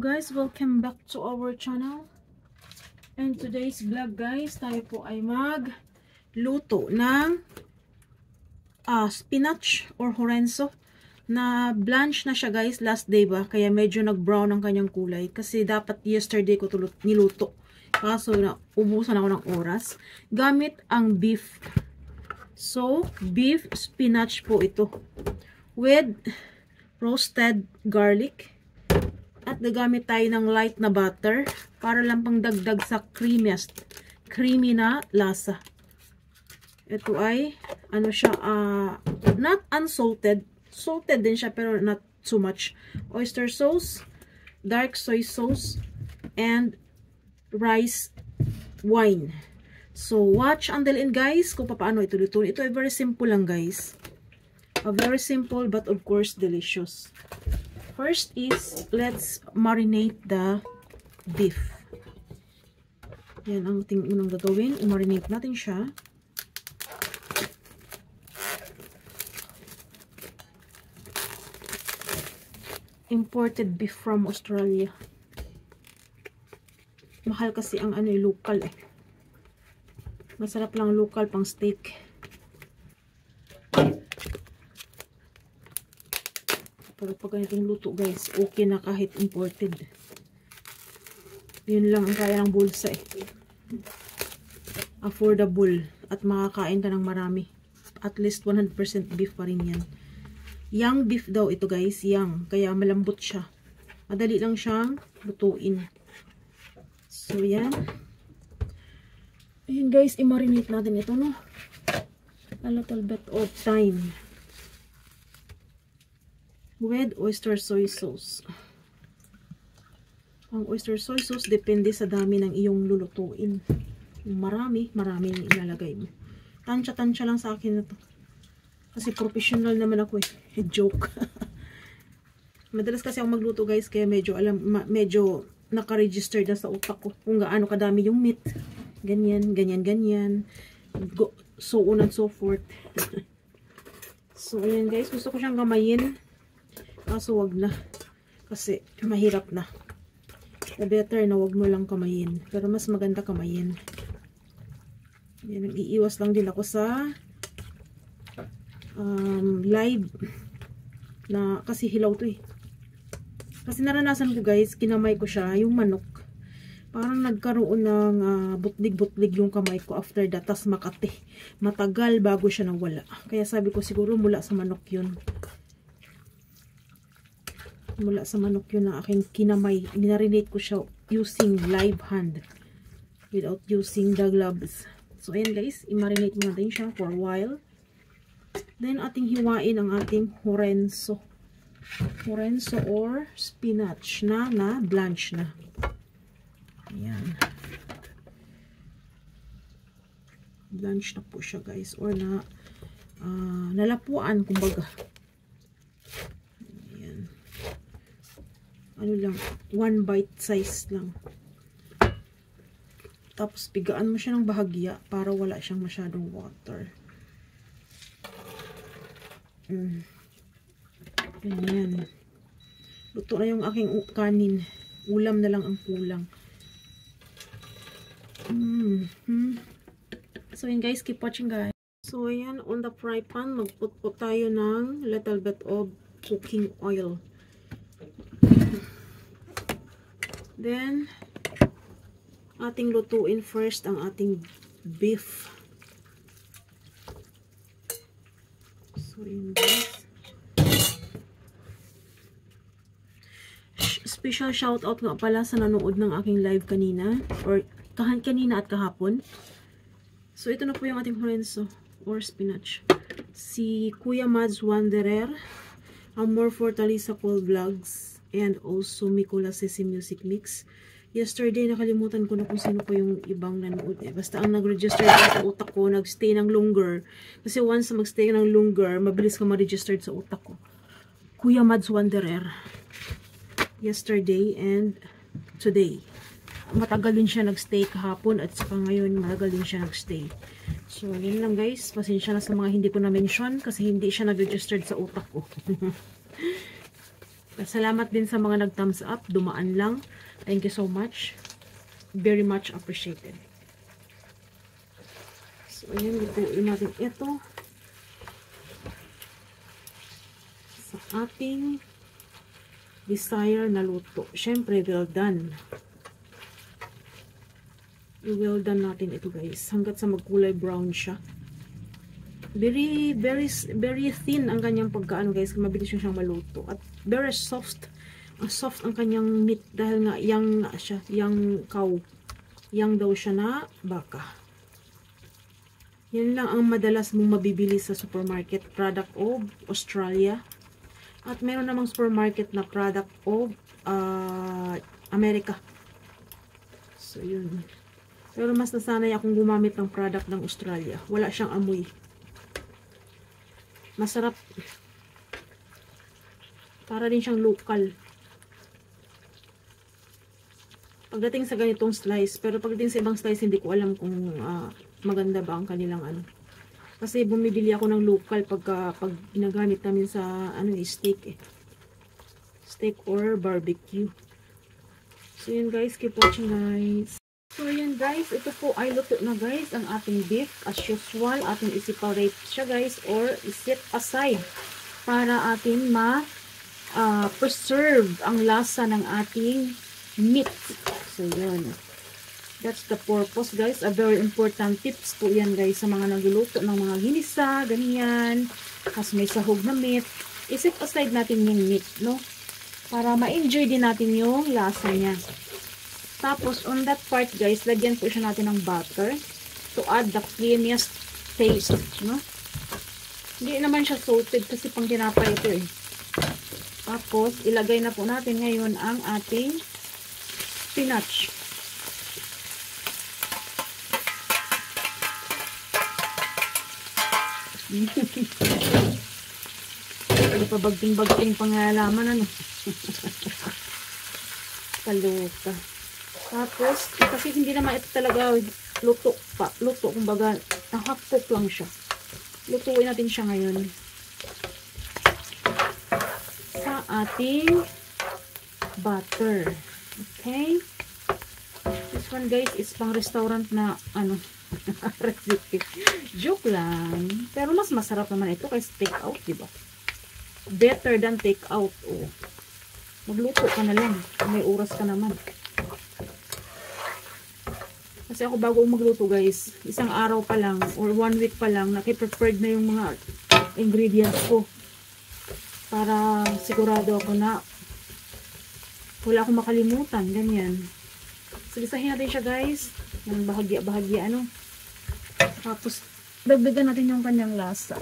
Guys, welcome back to our channel. And today's vlog guys, tayo po ay magluto ng spinach or horenzo. Na blanch na siya guys, last day ba? Kaya medyo nag-brown ang kanyang kulay. Kasi dapat yesterday ko niluto. Kaso na ubusan ako ng oras. Gamit ang beef. So, beef spinach po ito. With roasted garlic. At nagamit tayo ng light na butter para lang pang dagdag sa creamy na lasa. Ito ay ano siya, not unsalted. Salted din siya pero not too much. Oyster sauce, dark soy sauce, and rice wine. So watch until end guys kung paano ito lutuin. Ito ay very simple lang guys. Very simple but of course delicious. First is, let's marinate the beef. Yan ang ating unang gagawin. I-marinate natin siya. Imported beef from Australia. Mahal kasi ang ano local eh. Masarap lang local pang steak. Pero pag ganitong luto guys, okay na kahit imported. Yun lang ang kaya ng bulsa eh. Affordable. At makakain ka ng marami. At least 100% beef pa rin yan. Young beef daw ito guys. Young. Kaya malambot siya. Madali lang siyang lutuin. So yan. Ayan guys, i-marinate natin ito no. A little bit of time. With oyster soy sauce. Ang oyster soy sauce depende sa dami ng iyong lulutuin. Marami yung ilalagay mo. Tansya-tansya lang sa akin na to. Kasi professional naman ako eh. Joke. Madalas kasi ako magluto guys, kaya medyo naka-register na sa utak ko kung gaano kadami yung meat. Ganyan. So on and so forth. So ayan guys, gusto ko siyang gamayin. Kaso wag na. Kasi mahirap na. Better na wag mo lang kamayin. Pero mas maganda kamayin. Yan, nag-iiwas lang din ako sa live na kasi hilaw to eh. Kasi naranasan ko guys, kinamay ko siya, yung manok. Parang nagkaroon ng butlig-butlig yung kamay ko after that. Tas makate. Matagal bago siya nawala. Kaya sabi ko siguro mula sa manok yun. Mula sa manok yun na aking kinamay. Minarinate ko siya using live hand. Without using the gloves. So ayan guys, i-marinate natin siya for a while. Then ating hiwain ang ating horenzo. Horenzo or spinach na blanch na. Ayan. Blanch na po siya guys. Or nalapuan kumbaga. Ano lang, 1 bite size lang. Tapos pigaan mo siya ng bahagya para wala siyang masyadong water. Ganyan. Luto na yung aking kanin. Ulam na lang ang kulang. So yun guys, keep watching guys. So ayan, on the fry pan, magput po tayo ng little bit of cooking oil. Then, ating lutuin first ang ating beef. So, yun guys. Special shout out nga pala sa nanood ng aking live kanina. Or kanina at kahapon. So, ito na po yung ating horenzo or spinach. Si Kuya Mads Wanderer, ang More Fortaleza Call Vlogs, and also Mikola Sesi Music Mix. Yesterday, nakalimutan ko na kung sino po yung ibang nanood. Basta ang nag-register sa utak ko, nag-stay ng longer. Kasi once mag-stay ng longer, mabilis ka ma-registered sa utak ko. Kuya Mads Wanderer. Yesterday and today. Matagal din siya nag-stay kahapon at saka ngayon matagal din siya nag-stay. So, yun lang guys. Pasensya na sa mga hindi ko na-mention kasi hindi siya nag-registered sa utak ko. Salamat din sa mga nag-thumbs up. Dumaan lang. Thank you so much. Very much appreciated. So, ayan. Lutuin natin ito. Sa ating desire na luto. Siyempre, well done. I-well done natin ito, guys. Hanggat sa magkulay brown siya. Very thin ang kanyang pagkaano, guys. Mabilis siyang maluto. At very soft. Ang soft ang kanyang meat. Dahil nga, yang siya. Yang cow. Yang daw siya na baka. Yan lang ang madalas mong mabibili sa supermarket. Product of Australia. At meron namang supermarket na product of Amerika. So, yun. Pero mas nasanay akong gumamit ng product ng Australia. Wala siyang amoy. Masarap. Para din siyang local. Pagdating sa ganitong slice, pero pagdating sa ibang slice, hindi ko alam kung maganda ba ang kanilang ano. Kasi bumibili ako ng local pag ginagamit namin sa steak Steak or barbecue. So yun guys, keep watching guys. So yun guys, ito po ay luto na guys ang ating beef. As usual, ating i-separate siya guys or i-set aside para atin preserve ang lasa ng ating meat. So yun. That's the purpose guys. A very important tips po yan guys sa mga nagluluto ng mga ginisa, ganyan. Kasi may sahog na meat. I-set aside natin yung meat, no? Para ma-enjoy din natin yung lasa niya. Tapos, on that part, guys, lagyan po siya natin ng butter to add the creamiest taste, no? Hindi naman siya salted kasi pang tinapay ito eh. Tapos, ilagay na po natin ngayon ang ating spinach. Ano pa bagting-bagting pangalaman, ano? Kaluta. Tapos, kasi hindi naman ito talaga luto pa. Luto, kumbaga, half-cook lang siya. Lutuin natin siya ngayon. Sa ating butter. Okay? This one, guys, is pang restaurant na, recipe. Joke lang. Pero mas masarap naman ito kaysa take out, diba? Better than take out, oh. Magluto ka na lang. May oras ka naman. Kasi ako bago magluto guys, isang araw pa lang or 1 week pa lang, naki-prepared na yung mga ingredients ko. Para sigurado ako na wala akong makalimutan, ganyan. Sigisahin natin siya guys, ng bahagya-bahagya, ano. Tapos, dagdagan natin yung kanyang lasa.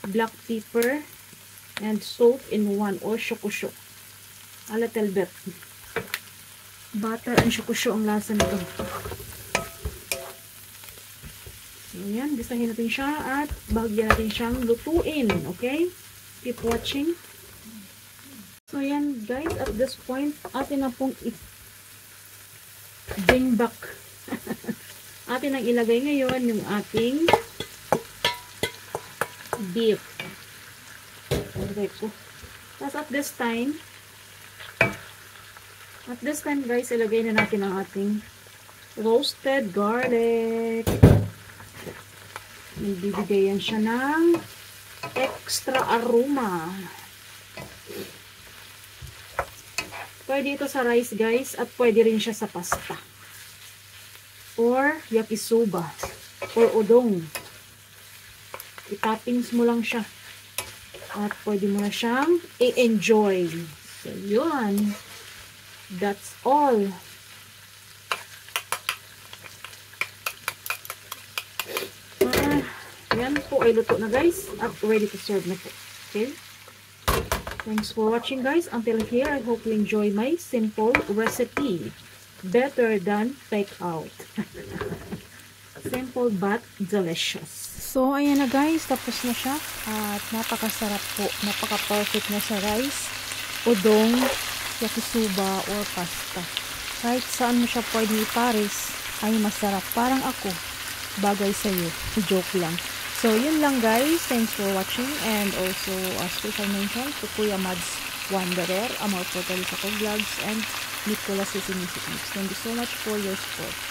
Black pepper and salt in one or shokusho. A little bit. Butter and shokusho ang lasa nito. So, yan. Bisahin natin siya at bahagyan natin siyang lutuin. Okay? Keep watching. So, yan guys. At this point, atin na pong bring back. Atin ang ilagay ngayon yung ating beef. Okay po. Tapos at this time guys, ilagay na natin ang ating roasted garlic. Nagbibigay yan siya ng extra aroma. Pwede ito sa rice guys at pwede rin siya sa pasta. Or yakisoba. Or udong. I-toppings mo lang siya. At pwede mo na siyang i-enjoy. So, yun. That's all. Yan po ay luto na guys. At ready to serve na po. Okay? Thanks for watching guys. Until here, I hope you enjoy my simple recipe. Better than take out. Simple but delicious. So, ayan na guys. Tapos na siya. At napakasarap po. Napaka-perfect na sa rice, udong, yakisoba, or pasta. Kahit saan mo siya pwede ipares, ay masarap. Parang ako. Bagay sa'yo. Joke lang. So, yun lang guys. Thanks for watching. And also, special mention to Kuya Mads Wanderer, Amor Portal sa Vlogs, and Nicolas Sisimisikmix. Thank you so much for your support.